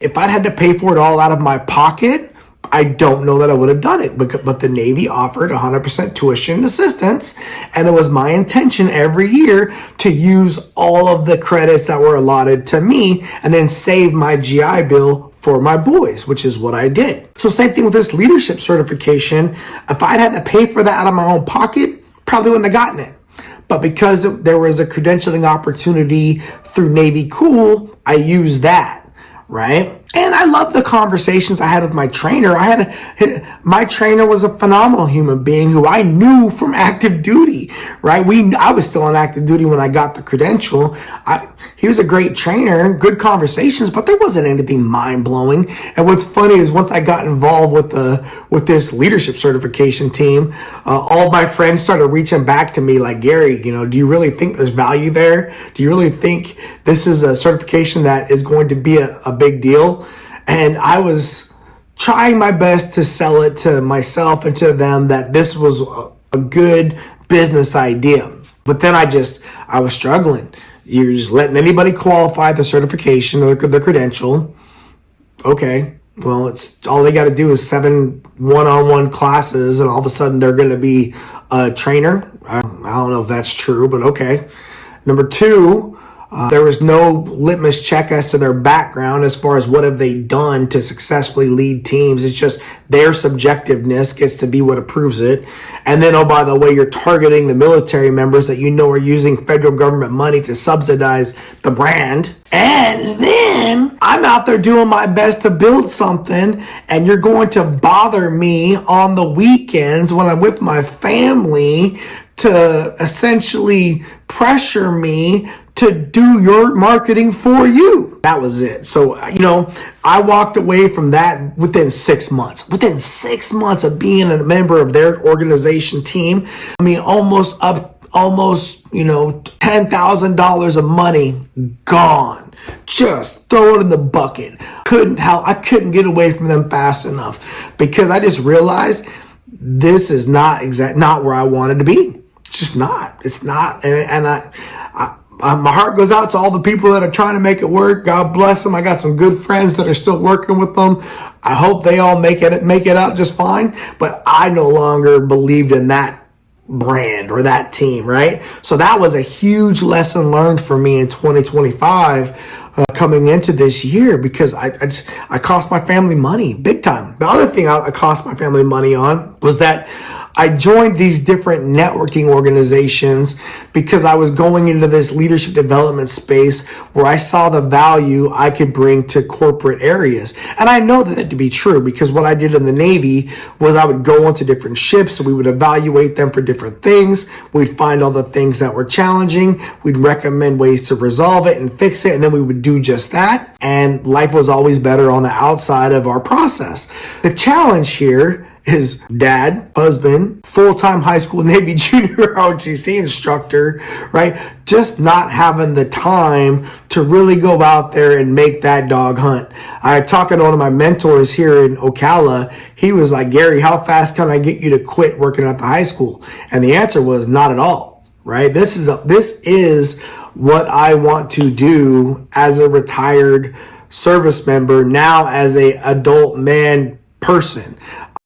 If I'd had to pay for it all out of my pocket, I don't know that I would have done it, but the Navy offered 100% tuition assistance, and it was my intention every year to use all of the credits that were allotted to me and then save my GI Bill for my boys, which is what I did. So same thing with this leadership certification. If I'd had to pay for that out of my own pocket, probably wouldn't have gotten it. But because there was a credentialing opportunity through Navy Cool, I used that. Right? And I love the conversations I had with my trainer. My trainer was a phenomenal human being who I knew from active duty, right? I was still on active duty when I got the credential. He was a great trainer, good conversations, but there wasn't anything mind blowing. And what's funny is once I got involved with this leadership certification team, all of my friends started reaching back to me like, Gary, do you really think there's value there? Do you really think this is a certification that is going to be a big deal? And I was trying my best to sell it to myself and to them that this was a good business idea. But then I was struggling. You're just letting anybody qualify the certification or the credential. Okay, well, it's all they got to do is 7 one-on-one classes, and all of a sudden they're going to be a trainer. I don't know if that's true, but okay. Number 2, there was no litmus check as to their background as far as what have they done to successfully lead teams. It's just their subjectiveness gets to be what approves it. And then, oh, by the way, you're targeting the military members that are using federal government money to subsidize the brand. And then I'm out there doing my best to build something, and you're going to bother me on the weekends when I'm with my family to essentially pressure me to do your marketing for you. That was it. So, I walked away from that within 6 months. Within 6 months of being a member of their organization team, almost $10,000 of money gone. Just throw it in the bucket. I couldn't get away from them fast enough because I just realized this is not where I wanted to be. It's just not. It's not. And my heart goes out to all the people that are trying to make it work. God bless them. I got some good friends that are still working with them. I hope they all make it out just fine. But I no longer believed in that brand or that team, right? So that was a huge lesson learned for me in 2025 coming into this year, because I cost my family money big time. The other thing I cost my family money on was that I joined these different networking organizations because I was going into this leadership development space where I saw the value I could bring to corporate areas. And I know that to be true because what I did in the Navy was I would go onto different ships, so we would evaluate them for different things. We'd find all the things that were challenging. We'd recommend ways to resolve it and fix it, and then we would do just that. And life was always better on the outside of our process. The challenge here is dad, husband, full-time high school Navy junior ROTC instructor, right? Just not having the time to really go out there and make that dog hunt. I talking to one of my mentors here in Ocala. He was like, Gary, how fast can I get you to quit working at the high school? And the answer was not at all, right? This is what I want to do as a retired service member, now as a adult man person.